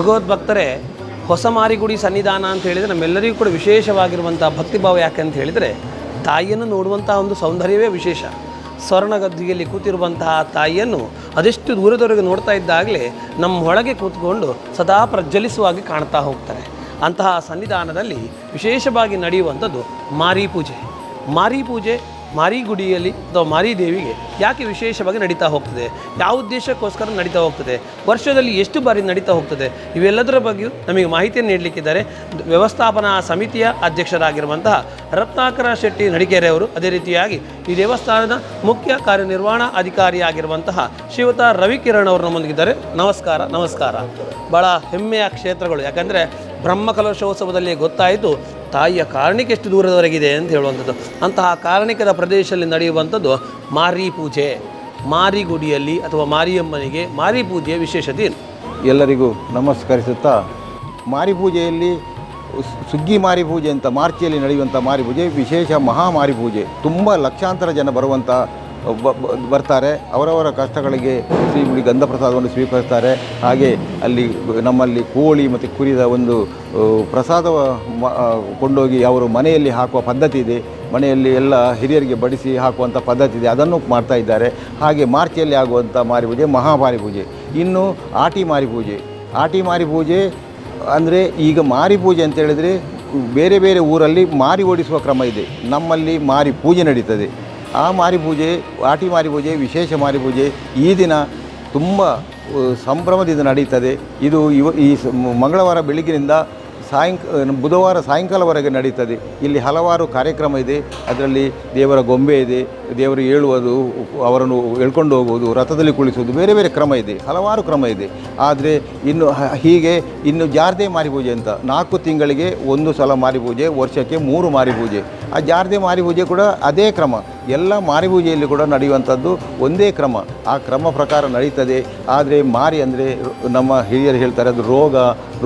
ಭಗವದ್ಭಕ್ತರೇ ಹೊಸ ಮಾರಿಗುಡಿ ಸನ್ನಿಧಾನ ಅಂತ ಹೇಳಿದರೆ ನಮ್ಮೆಲ್ಲರಿಗೂ ಕೂಡ ವಿಶೇಷವಾಗಿರುವಂಥ ಭಕ್ತಿಭಾವ ಯಾಕೆ ಅಂತ ಹೇಳಿದರೆ ತಾಯಿಯನ್ನು ನೋಡುವಂತಹ ಒಂದು ಸೌಂದರ್ಯವೇ ವಿಶೇಷ. ಸ್ವರ್ಣಗದ್ದಿಗೆಯಲ್ಲಿ ಕೂತಿರುವಂತಹ ತಾಯಿಯನ್ನು ಅದೆಷ್ಟು ದೂರದವರೆಗೆ ನೋಡ್ತಾ ಇದ್ದಾಗಲೇ ನಮ್ಮ ಒಳಗೆ ಕೂತ್ಕೊಂಡು ಸದಾ ಪ್ರಜ್ವಲಿಸುವಾಗಿ ಕಾಣ್ತಾ ಹೋಗ್ತಾರೆ. ಅಂತಹ ಸನ್ನಿಧಾನದಲ್ಲಿ ವಿಶೇಷವಾಗಿ ನಡೆಯುವಂಥದ್ದು ಮಾರಿ ಪೂಜೆ. ಮಾರಿ ಪೂಜೆ ಮಾರಿಗುಡಿಯಲ್ಲಿ ಅಥವಾ ಮಾರಿದೇವಿಗೆ ಯಾಕೆ ವಿಶೇಷವಾಗಿ ನಡೀತಾ ಹೋಗ್ತದೆ, ಯಾವ ಉದ್ದೇಶಕ್ಕೋಸ್ಕರ ನಡೀತಾ ಹೋಗ್ತದೆ, ವರ್ಷದಲ್ಲಿ ಎಷ್ಟು ಬಾರಿ ನಡೀತಾ ಹೋಗ್ತದೆ, ಇವೆಲ್ಲದರ ಬಗ್ಗೆಯೂ ನಮಗೆ ಮಾಹಿತಿಯನ್ನು ನೀಡಲಿಕ್ಕಿದ್ದಾರೆ ವ್ಯವಸ್ಥಾಪನಾ ಸಮಿತಿಯ ಅಧ್ಯಕ್ಷರಾಗಿರುವಂತಹ ರತ್ನಾಕರ ಶೆಟ್ಟಿ ನಡಿಕೇರೆ ಅವರು. ಅದೇ ರೀತಿಯಾಗಿ ಈ ದೇವಸ್ಥಾನದ ಮುಖ್ಯ ಕಾರ್ಯನಿರ್ವಹಣಾ ಅಧಿಕಾರಿಯಾಗಿರುವಂತಹ ಶ್ರೀಯುತ ರವಿಕಿರಣ್ ಅವರು ನಮ್ಮೊಂದಿಗಿದ್ದಾರೆ. ನಮಸ್ಕಾರ. ನಮಸ್ಕಾರ. ಭಾಳ ಹೆಮ್ಮೆಯ ಕ್ಷೇತ್ರಗಳು, ಯಾಕಂದರೆ ಬ್ರಹ್ಮಕಲಶೋತ್ಸವದಲ್ಲಿ ಗೊತ್ತಾಯಿತು ತಾಯಿಯ ಕಾರಣಿಕೆ ಎಷ್ಟು ದೂರದವರೆಗಿದೆ ಅಂತ ಹೇಳುವಂಥದ್ದು. ಅಂತಹ ಕಾರಣಿಕದ ಪ್ರದೇಶದಲ್ಲಿ ನಡೆಯುವಂಥದ್ದು ಮಾರಿ ಪೂಜೆ. ಮಾರಿಗುಡಿಯಲ್ಲಿ ಅಥವಾ ಮಾರಿಯಮ್ಮನಿಗೆ ಮಾರಿ ಪೂಜೆಯ ವಿಶೇಷತೆ ಏನು? ಎಲ್ಲರಿಗೂ ನಮಸ್ಕರಿಸುತ್ತಾ, ಮಾರಿ ಪೂಜೆಯಲ್ಲಿ ಸುಗ್ಗಿ ಮಾರಿ ಪೂಜೆ ಅಂತ ಮಾರ್ಚಿಯಲ್ಲಿ ನಡೆಯುವಂಥ ಮಾರಿ ಪೂಜೆ ವಿಶೇಷ ಮಹಾ ಮಾರಿ ಪೂಜೆ. ತುಂಬ ಲಕ್ಷಾಂತರ ಜನ ಬರ್ತಾರೆ. ಅವರವರ ಕಷ್ಟಗಳಿಗೆ ಶ್ರೀಗುಡಿ ಗಂಧ ಪ್ರಸಾದವನ್ನು ಸ್ವೀಕರಿಸ್ತಾರೆ. ಹಾಗೆ ಅಲ್ಲಿ ನಮ್ಮಲ್ಲಿ ಕೋಳಿ ಮತ್ತು ಕುರಿದ ಒಂದು ಪ್ರಸಾದ ಕೊಂಡೋಗಿ ಅವರು ಮನೆಯಲ್ಲಿ ಹಾಕುವ ಪದ್ಧತಿ ಇದೆ. ಮನೆಯಲ್ಲಿ ಎಲ್ಲ ಹಿರಿಯರಿಗೆ ಬಡಿಸಿ ಹಾಕುವಂಥ ಪದ್ಧತಿ ಇದೆ, ಅದನ್ನು ಮಾಡ್ತಾ ಇದ್ದಾರೆ. ಹಾಗೆ ಮಾರ್ಚಿಯಲ್ಲಿ ಆಗುವಂಥ ಮಾರಿ ಪೂಜೆ ಮಹಾಮಾರಿ ಪೂಜೆ. ಇನ್ನು ಆಟಿ ಮಾರಿ ಪೂಜೆ. ಆಟಿ ಮಾರಿ ಪೂಜೆ ಅಂದರೆ ಈಗ ಮಾರಿ ಪೂಜೆ ಅಂತ ಹೇಳಿದರೆ ಬೇರೆ ಬೇರೆ ಊರಲ್ಲಿ ಮಾರಿ ಓಡಿಸುವ ಕ್ರಮ ಇದೆ. ನಮ್ಮಲ್ಲಿ ಮಾರಿ ಪೂಜೆ ನಡೀತದೆ. ಆ ಮಾರಿ ಪೂಜೆ, ಆಟಿ ಮಾರಿ ಪೂಜೆ, ವಿಶೇಷ ಮಾರಿ ಪೂಜೆ ಈ ದಿನ ತುಂಬ ಸಂಭ್ರಮದಿಂದ ನಡೀತದೆ. ಇದು ಈ ಮಂಗಳವಾರ ಬೆಳಗ್ಗಿನಿಂದ ಬುಧವಾರ ಸಾಯಂಕಾಲವರೆಗೆ ನಡೀತದೆ. ಇಲ್ಲಿ ಹಲವಾರು ಕಾರ್ಯಕ್ರಮ ಇದೆ. ಅದರಲ್ಲಿ ದೇವರ ಗೊಂಬೆ ಇದೆ, ದೇವರು ಏಳುವುದು, ಅವರನ್ನು ಎಳ್ಕೊಂಡು ಹೋಗುವುದು, ರಥದಲ್ಲಿ ಕುಳಿಸುವುದು, ಬೇರೆ ಬೇರೆ ಕ್ರಮ ಇದೆ, ಹಲವಾರು ಕ್ರಮ ಇದೆ. ಆದರೆ ಇನ್ನು ಜಾರ್ದೆ ಮಾರಿ ಪೂಜೆ ಅಂತ 4 ತಿಂಗಳಿಗೆ ಒಂದು ಸಲ ಮಾರಿ ಪೂಜೆ, ವರ್ಷಕ್ಕೆ 3 ಮಾರಿ ಪೂಜೆ. ಆ ಜಾರ್ದೆ ಮಾರಿ ಪೂಜೆ ಕೂಡ ಅದೇ ಕ್ರಮ. ಎಲ್ಲ ಮಾರಿ ಪೂಜೆಯಲ್ಲಿ ಕೂಡ ನಡೆಯುವಂಥದ್ದು ಒಂದೇ ಕ್ರಮ. ಆ ಕ್ರಮ ಪ್ರಕಾರ ನಡೀತದೆ. ಆದರೆ ಮಾರಿ ಅಂದರೆ ನಮ್ಮ ಹಿರಿಯರು ಹೇಳ್ತಾರೆ, ಅದು ರೋಗ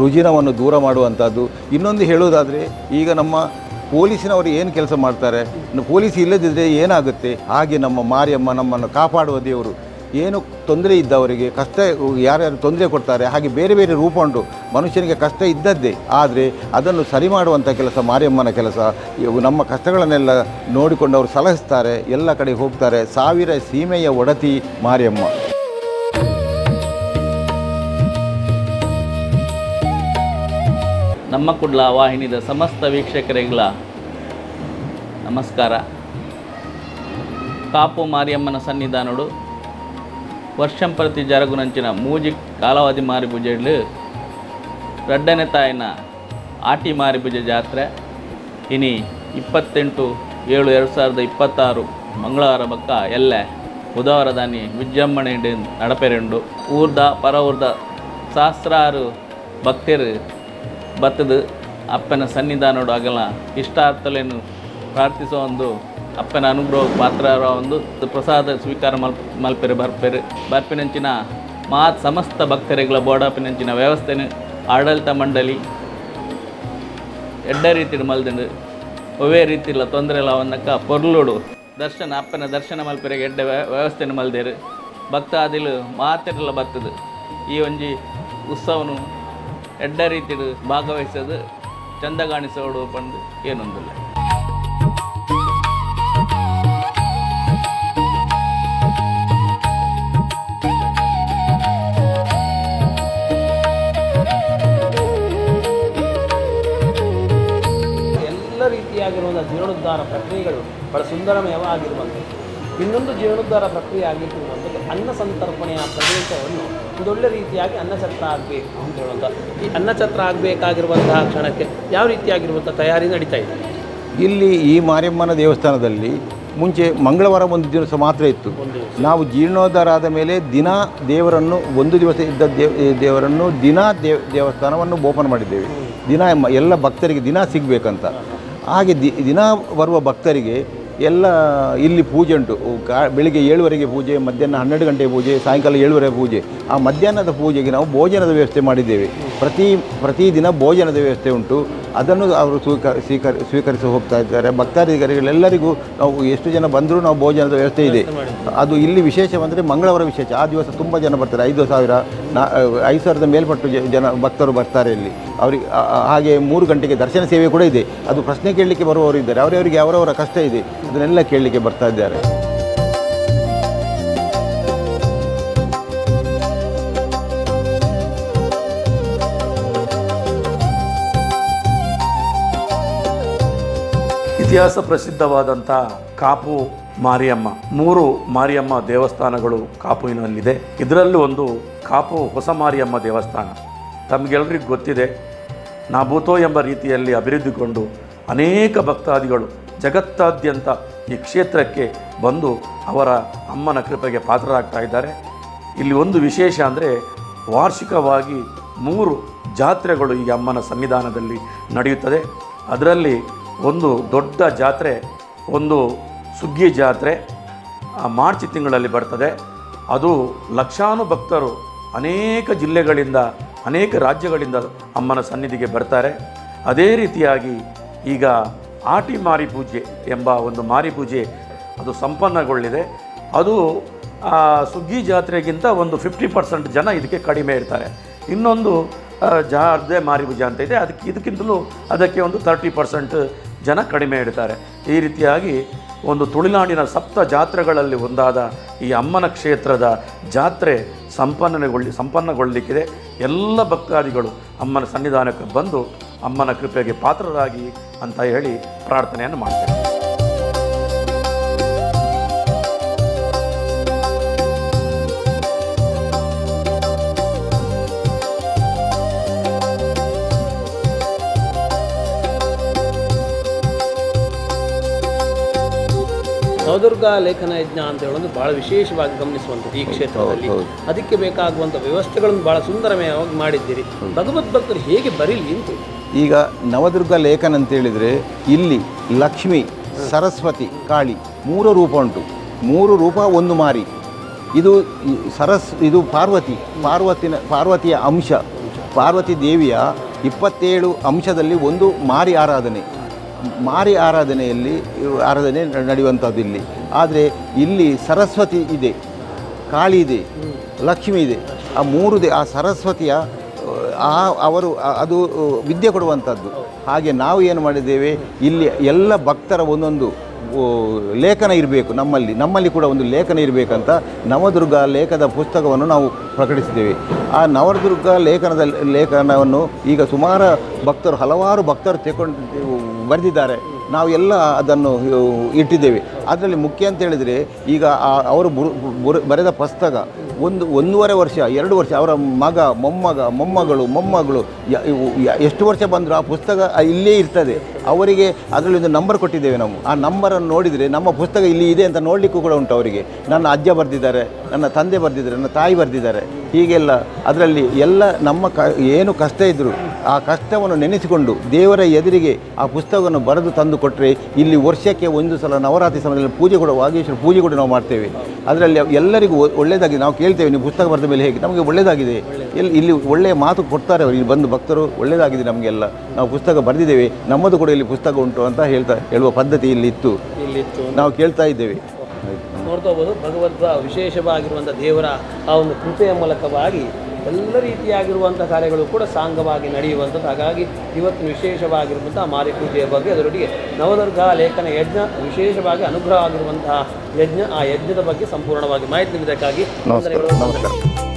ರುಜಿನವನ್ನು ದೂರ ಮಾಡುವಂಥದ್ದು. ಇನ್ನೊಂದು ಹೇಳೋದಾದರೆ, ಈಗ ನಮ್ಮ ಪೊಲೀಸಿನವರು ಏನು ಕೆಲಸ ಮಾಡ್ತಾರೆ, ಪೊಲೀಸ್ ಇಲ್ಲದಿದ್ದರೆ ಏನಾಗುತ್ತೆ, ಹಾಗೆ ನಮ್ಮ ಮಾರಿಯಮ್ಮ ನಮ್ಮನ್ನು ಕಾಪಾಡುವ ದೇವರು. ಏನು ತೊಂದರೆ ಇದ್ದವರಿಗೆ, ಕಷ್ಟ ಯಾರ್ಯಾರು ತೊಂದರೆ ಕೊಡ್ತಾರೆ, ಹಾಗೆ ಬೇರೆ ಬೇರೆ ರೂಪ ಉಂಟು. ಮನುಷ್ಯನಿಗೆ ಕಷ್ಟ ಇದ್ದದ್ದೇ, ಆದರೆ ಅದನ್ನು ಸರಿ ಮಾಡುವಂಥ ಕೆಲಸ ಮಾರಿಯಮ್ಮನ ಕೆಲಸ. ನಮ್ಮ ಕಷ್ಟಗಳನ್ನೆಲ್ಲ ನೋಡಿಕೊಂಡು ಅವರು ಸಲಹಿಸ್ತಾರೆ, ಎಲ್ಲ ಕಡೆ ಹೋಗ್ತಾರೆ. 1000 ಸೀಮೆಯ ಒಡತಿ ಮಾರಿಯಮ್ಮ. ನಮ್ಮ ಕುಡ್ಲ ವಾಹಿನಿದ ಸಮಸ್ತ ವೀಕ್ಷಕರಿಗಳ ನಮಸ್ಕಾರ. ಕಾಪು ಮಾರಿಯಮ್ಮನ ಸನ್ನಿಧಾನಡು ವರ್ಷಂ ಪ್ರತಿ ಜರಗುನಂಚಿನ ಮೂಜಿ ಕಾಲಾವಧಿ ಮಾರಿ ಪೂಜೆಯಲ್ಲಿ 2ನೇ ತಾಯಿನ ಆಟಿ ಮಾರಿ ಪೂಜೆ ಜಾತ್ರೆ ಇನಿ 28/7/2026 ಮಂಗಳವಾರ ಬಕ್ಕ ಎಲ್ಲೆ ಬುಧವಾರ ದಾನಿ ವಿಜೃಂಭಣೆ ನಡಪೆರೆಂಡು ಊರ್ದ ಪರ ಊರ್ದ ಸಹಸ್ರಾರು ಭಕ್ತರು ಬತ್ತದು ಅಪ್ಪನ ಸನ್ನಿಧಾನೋಡು ಆಗಲ್ಲ ಇಷ್ಟಾರ್ಥಲೇನು ಪ್ರಾರ್ಥಿಸೋ ಒಂದು ಅಪ್ಪನ ಅನುಗ್ರಹ ಪಾತ್ರ ಒಂದು ಪ್ರಸಾದ ಸ್ವೀಕಾರ ಮಲ್ಪೆರೆ ಬರ್ಪಿನಂಚಿನ ಸಮಸ್ತ ಭಕ್ತರಿಗಳ ಬೋಡಾಪಿನಂಚಿನ ವ್ಯವಸ್ಥೆನ ಆಡಳಿತ ಮಂಡಳಿ ಎಡ್ಡ ರೀತಿಯಲ್ಲಿ ಮಲ್ದಂಡು ಒವೇ ರೀತಿಲ್ಲ ತೊಂದರೆ ಇಲ್ಲ ಅವನ್ನಕ್ಕ ಪೊರ್ಲೋಡು ದರ್ಶನ ಅಪ್ಪನ ದರ್ಶನ ಮಲ್ಪೆರೆಗೆ ಎಡ್ಡ ವ್ಯವಸ್ಥೆನ ಮಲ್ದೇರು ಭಕ್ತಾದಿಲು ಮಾತೆಲ್ಲ ಬರ್ತದೆ. ಈ ಒಂಜಿ ಉತ್ಸವನು ಎಡ್ಡ ರೀತಿಯಲ್ಲಿ ಭಾಗವಹಿಸೋದು ಚಂದ ಕಾಣಿಸೋಡು ಬಂದು ಏನೊಂದಿಲ್ಲ. ರೀತಿಯಾಗಿರುವಂಥ ಜೀರ್ಣೋದ್ಧಾರ ಪ್ರಕ್ರಿಯೆಗಳು ಬಹಳ ಸುಂದರಮಯವಾಗಿರುವಂಥದ್ದು. ಇನ್ನೊಂದು ಜೀರ್ಣೋದ್ಧಾರ ಪ್ರಕ್ರಿಯೆ ಆಗಲಿಕ್ಕಿರುವಂಥದ್ದು ಅನ್ನ ಸಂತರ್ಪಣೆಯ ಪ್ರದೇಶವನ್ನು ಒಂದೊಳ್ಳೆ ರೀತಿಯಾಗಿ ಅನ್ನಛತ್ರ ಆಗಬೇಕು ಅಂತ ಹೇಳುವಂಥ ಈ ಅನ್ನಛತ್ರ ಆಗಬೇಕಾಗಿರುವಂತಹ ಕ್ಷಣಕ್ಕೆ ಯಾವ ರೀತಿಯಾಗಿರುವಂಥ ತಯಾರಿ ನಡೀತಾ ಇದೆ? ಇಲ್ಲಿ ಈ ಮಾರಿಯಮ್ಮನ ದೇವಸ್ಥಾನದಲ್ಲಿ ಮುಂಚೆ ಮಂಗಳವಾರ ಒಂದು ದಿವಸ ಮಾತ್ರ ಇತ್ತು. ನಾವು ಜೀರ್ಣೋದ್ಧಾರ ಆದ ಮೇಲೆ ದಿನ ದೇವರನ್ನು ಒಂದು ದಿವಸ ಇದ್ದ ದೇವರನ್ನು ದೇವಸ್ಥಾನವನ್ನು ಓಪನ್ ಮಾಡಿದ್ದೇವೆ. ದಿನ ಎಲ್ಲ ಭಕ್ತರಿಗೆ ದಿನ ಸಿಗಬೇಕಂತ. ಹಾಗೆ ದಿನ ಬರುವ ಭಕ್ತರಿಗೆ ಎಲ್ಲ ಇಲ್ಲಿ ಪೂಜೆ ಉಂಟು. ಬೆಳಿಗ್ಗೆ 7ವರೆಗೆ ಪೂಜೆ, ಮಧ್ಯಾಹ್ನ 12 ಗಂಟೆ ಪೂಜೆ, ಸಾಯಂಕಾಲ 7ವರೆಗೆ ಪೂಜೆ. ಆ ಮಧ್ಯಾಹ್ನದ ಪೂಜೆಗೆ ನಾವು ಭೋಜನದ ವ್ಯವಸ್ಥೆ ಮಾಡಿದ್ದೇವೆ. ಪ್ರತಿದಿನ ಭೋಜನದ ವ್ಯವಸ್ಥೆ ಉಂಟು. ಅದನ್ನು ಅವರು ಸ್ವೀಕರಿಸಿ ಹೋಗ್ತಾ ಇದ್ದಾರೆ. ಭಕ್ತಾದಿಗರಿಗಳೆಲ್ಲರಿಗೂ ನಾವು ಎಷ್ಟು ಜನ ಬಂದರೂ ನಾವು ಭೋಜನದ ವ್ಯವಸ್ಥೆ ಇದೆ. ಅದು ಇಲ್ಲಿ ವಿಶೇಷವಂದರೆ ಮಂಗಳವಾರ ವಿಶೇಷ. ಆ ದಿವಸ ತುಂಬ ಜನ ಬರ್ತಾರೆ. 5,000 ಮೇಲ್ಪಟ್ಟು ಜನ ಭಕ್ತರು ಬರ್ತಾರೆ ಇಲ್ಲಿ. ಅವರಿಗೆ ಹಾಗೆ 3 ಗಂಟೆಗೆ ದರ್ಶನ ಸೇವೆ ಕೂಡ ಇದೆ. ಅದು ಪ್ರಶ್ನೆ ಕೇಳಲಿಕ್ಕೆ ಬರುವವರು ಇದ್ದಾರೆ. ಅವರವರಿಗೆ ಅವರವರ ಕಷ್ಟ ಇದೆ, ಅದನ್ನೆಲ್ಲ ಕೇಳಲಿಕ್ಕೆ ಬರ್ತಾ ಇದ್ದಾರೆ. ಇತಿಹಾಸ ಪ್ರಸಿದ್ಧವಾದಂಥ ಕಾಪು ಮಾರಿಯಮ್ಮ, 3 ಮಾರಿಯಮ್ಮ ದೇವಸ್ಥಾನಗಳು ಕಾಪುವಿನಲ್ಲಿದೆ. ಇದರಲ್ಲೂ ಒಂದು ಕಾಪು ಹೊಸ ಮಾರಿಯಮ್ಮ ದೇವಸ್ಥಾನ. ತಮಗೆಲ್ಲರಿಗೂ ಗೊತ್ತಿದೆ, ನಾಭೂತೋ ಎಂಬ ರೀತಿಯಲ್ಲಿ ಅಭಿವೃದ್ಧಿಗೊಂಡು ಅನೇಕ ಭಕ್ತಾದಿಗಳು ಜಗತ್ತಾದ್ಯಂತ ಈ ಕ್ಷೇತ್ರಕ್ಕೆ ಬಂದು ಅವರ ಅಮ್ಮನ ಕೃಪೆಗೆ ಪಾತ್ರರಾಗ್ತಾ ಇದ್ದಾರೆ. ಇಲ್ಲಿ ಒಂದು ವಿಶೇಷ ಅಂದರೆ ವಾರ್ಷಿಕವಾಗಿ 3 ಜಾತ್ರೆಗಳು ಈ ಅಮ್ಮನ ಸನ್ನಿಧಾನದಲ್ಲಿ ನಡೆಯುತ್ತದೆ. ಅದರಲ್ಲಿ ಒಂದು ದೊಡ್ಡ ಜಾತ್ರೆ, ಒಂದು ಸುಗ್ಗಿ ಜಾತ್ರೆ ಮಾರ್ಚ್ ತಿಂಗಳಲ್ಲಿ ಬರ್ತದೆ. ಅದು ಲಕ್ಷಾನು ಭಕ್ತರು ಅನೇಕ ಜಿಲ್ಲೆಗಳಿಂದ, ಅನೇಕ ರಾಜ್ಯಗಳಿಂದ ಅಮ್ಮನ ಸನ್ನಿಧಿಗೆ ಬರ್ತಾರೆ. ಅದೇ ರೀತಿಯಾಗಿ ಈಗ ಆಟಿ ಮಾರಿ ಪೂಜೆ ಎಂಬ ಒಂದು ಮಾರಿ ಪೂಜೆ ಅದು ಸಂಪನ್ನಗೊಳ್ಳಿದೆ. ಅದು ಸುಗ್ಗಿ ಜಾತ್ರೆಗಿಂತ ಒಂದು 50% ಜನ ಇದಕ್ಕೆ ಕಡಿಮೆ ಇರ್ತಾರೆ. ಇನ್ನೊಂದು ಜಾರ್ದೆ ಮಾರಿ ಪೂಜೆ ಅಂತ ಇದೆ, ಇದಕ್ಕಿಂತಲೂ ಅದಕ್ಕೆ ಒಂದು 30% ಜನ ಕಡಿಮೆ ಇಡ್ತಾರೆ. ಈ ರೀತಿಯಾಗಿ ಒಂದು ತುಳುನಾಡಿನ 7 ಜಾತ್ರೆಗಳಲ್ಲಿ ಒಂದಾದ ಈ ಅಮ್ಮನ ಕ್ಷೇತ್ರದ ಜಾತ್ರೆ ಸಂಪನ್ನಗೊಳ್ಳಲಿಕ್ಕಿದೆ. ಎಲ್ಲ ಭಕ್ತಾದಿಗಳು ಅಮ್ಮನ ಸನ್ನಿಧಾನಕ್ಕೆ ಬಂದು ಅಮ್ಮನ ಕೃಪೆಗೆ ಪಾತ್ರರಾಗಿ ಅಂತ ಹೇಳಿ ಪ್ರಾರ್ಥನೆಯನ್ನು ಮಾಡ್ತಾರೆ. ನವದುರ್ಗಾ ಲೇಖನ ಯಜ್ಞ ಅಂತ ಹೇಳೋದು ಭಾಳ ವಿಶೇಷವಾಗಿ ಗಮನಿಸುವಂಥದ್ದು ಈ ಕ್ಷೇತ್ರದಲ್ಲಿ. ಅದಕ್ಕೆ ಬೇಕಾಗುವಂಥ ವ್ಯವಸ್ಥೆಗಳನ್ನು ಭಾಳ ಸುಂದರಮಯವಾಗಿ ಮಾಡಿದ್ದೀರಿ. ಭಗವದ್ ಭಕ್ತರು ಹೇಗೆ ಬರೀಲಿ ಅಂತ. ಈಗ ನವದುರ್ಗ ಲೇಖನ ಅಂತೇಳಿದರೆ ಇಲ್ಲಿ ಲಕ್ಷ್ಮಿ, ಸರಸ್ವತಿ, ಕಾಳಿ 3 ರೂಪ ಉಂಟು. 3 ರೂಪ, 1 ಮಾರಿ. ಇದು ಪಾರ್ವತಿಯ ಅಂಶ. ಪಾರ್ವತಿ ದೇವಿಯ 27 ಅಂಶದಲ್ಲಿ ಒಂದು ಮಾರಿ ಆರಾಧನೆ ನಡೆಯುವಂಥದ್ದು ಇಲ್ಲಿ. ಆದರೆ ಇಲ್ಲಿ ಸರಸ್ವತಿ ಇದೆ, ಕಾಳಿ ಇದೆ, ಲಕ್ಷ್ಮಿ ಇದೆ. ಆ 3 ಆ ಸರಸ್ವತಿಯ ಅದು ವಿದ್ಯೆ ಕೊಡುವಂಥದ್ದು. ಹಾಗೆ ನಾವು ಏನು ಮಾಡಿದ್ದೇವೆ, ಇಲ್ಲಿ ಎಲ್ಲ ಭಕ್ತರ ಒಂದೊಂದು ಲೇಖನ ಇರಬೇಕು. ನಮ್ಮಲ್ಲಿ ಕೂಡ ಒಂದು ಲೇಖನ ಇರಬೇಕಂತ ನವದುರ್ಗ ಲೇಖದ ಪುಸ್ತಕವನ್ನು ನಾವು ಪ್ರಕಟಿಸಿದ್ದೇವೆ. ಆ ನವದುರ್ಗ ಲೇಖನವನ್ನು ಈಗ ಹಲವಾರು ಭಕ್ತರು ಬರೆದಿದ್ದಾರೆ. ನಾವು ಎಲ್ಲ ಅದನ್ನು ಇಟ್ಟಿದ್ದೇವೆ. ಅದರಲ್ಲಿ ಮುಖ್ಯ ಅಂತ ಹೇಳಿದರೆ, ಈಗ ಅವರು ಬರೆದ ಪುಸ್ತಕ 1.5 ವರ್ಷ 2 ವರ್ಷ ಅವರ ಮಗ, ಮೊಮ್ಮಗಳು ಎಷ್ಟು ವರ್ಷ ಬಂದರೂ ಆ ಪುಸ್ತಕ ಇಲ್ಲೇ ಇರ್ತದೆ. ಅವರಿಗೆ ಅದರಲ್ಲಿ ಒಂದು ನಂಬರ್ ಕೊಟ್ಟಿದ್ದೇವೆ ನಾವು. ಆ ನಂಬರನ್ನು ನೋಡಿದರೆ ನಮ್ಮ ಪುಸ್ತಕ ಇಲ್ಲಿ ಇದೆ ಅಂತ ನೋಡಲಿಕ್ಕೂ ಕೂಡ ಉಂಟು. ಅವರಿಗೆ ನನ್ನ ಅಜ್ಜ ಬರೆದಿದ್ದಾರೆ, ನನ್ನ ತಂದೆ ಬರೆದಿದ್ದಾರೆ, ನನ್ನ ತಾಯಿ ಬರೆದಿದ್ದಾರೆ. ಹೀಗೆಲ್ಲ ಅದರಲ್ಲಿ ಎಲ್ಲ ನಮ್ಮ ಏನು ಕಷ್ಟ ಇದ್ದರೂ ಆ ಕಷ್ಟವನ್ನು ನೆನೆಸಿಕೊಂಡು ದೇವರ ಎದುರಿಗೆ ಆ ಪುಸ್ತಕವನ್ನು ಬರೆದು ತಂದು ಕೊಟ್ಟರೆ, ಇಲ್ಲಿ ವರ್ಷಕ್ಕೆ 1 ಸಲ ನವರಾತ್ರಿ ಸಮಯದಲ್ಲಿ ಪೂಜೆ ಕೂಡ, ವಾಗೇಶ್ವರ ಪೂಜೆ ಕೂಡ ನಾವು ಮಾಡ್ತೇವೆ. ಅದರಲ್ಲಿ ಎಲ್ಲರಿಗೂ ಒಳ್ಳೆಯದಾಗಿ ನಾವು ಕೇಳ್ತೇವೆ, ನೀವು ಪುಸ್ತಕ ಬರೆದ ಮೇಲೆ ಹೇಗೆ? ನಮಗೆ ಒಳ್ಳೆಯದಾಗಿದೆ. ಇಲ್ಲಿ ಒಳ್ಳೆಯ ಮಾತು ಕೊಡ್ತಾರೆ ಅವರು, ಇಲ್ಲಿ ಬಂದು ಭಕ್ತರು. ಒಳ್ಳೆಯದಾಗಿದೆ ನಮಗೆಲ್ಲ, ನಾವು ಪುಸ್ತಕ ಬರೆದಿದ್ದೇವೆ, ನಮ್ಮದು ಕೂಡ ಇಲ್ಲಿ ಪುಸ್ತಕ ಉಂಟು ಅಂತ ಹೇಳುವ ಪದ್ಧತಿ ಇಲ್ಲಿತ್ತು. ನಾವು ಕೇಳ್ತಾ ಇದ್ದೇವೆ. ನೋಡ್ತಾ ಹೋಗ್ಬೋದು, ಭಗವದ್ವ ವಿಶೇಷವಾಗಿರುವಂಥ ದೇವರ ಆ ಒಂದು ಕೃಪೆಯ ಮೂಲಕವಾಗಿ ಎಲ್ಲ ರೀತಿಯಾಗಿರುವಂಥ ಕಾರ್ಯಗಳು ಕೂಡ ಸಾಂಗವಾಗಿ ನಡೆಯುವಂಥದ್ದು. ಹಾಗಾಗಿ ಇವತ್ತಿನ ವಿಶೇಷವಾಗಿರುವಂತಹ ಮಾರಿ ಪೂಜೆಯ ಬಗ್ಗೆ, ಅದರೊಟ್ಟಿಗೆ ನವದುರ್ಗಾ ಲೇಖನ ಯಜ್ಞ ವಿಶೇಷವಾಗಿ ಅನುಗ್ರಹ ಆಗಿರುವಂತಹ ಯಜ್ಞ, ಆ ಯಜ್ಞದ ಬಗ್ಗೆ ಸಂಪೂರ್ಣವಾಗಿ ಮಾಹಿತಿ ನೀಡಿದ್ದಕ್ಕಾಗಿ ನಮಸ್ಕಾರ.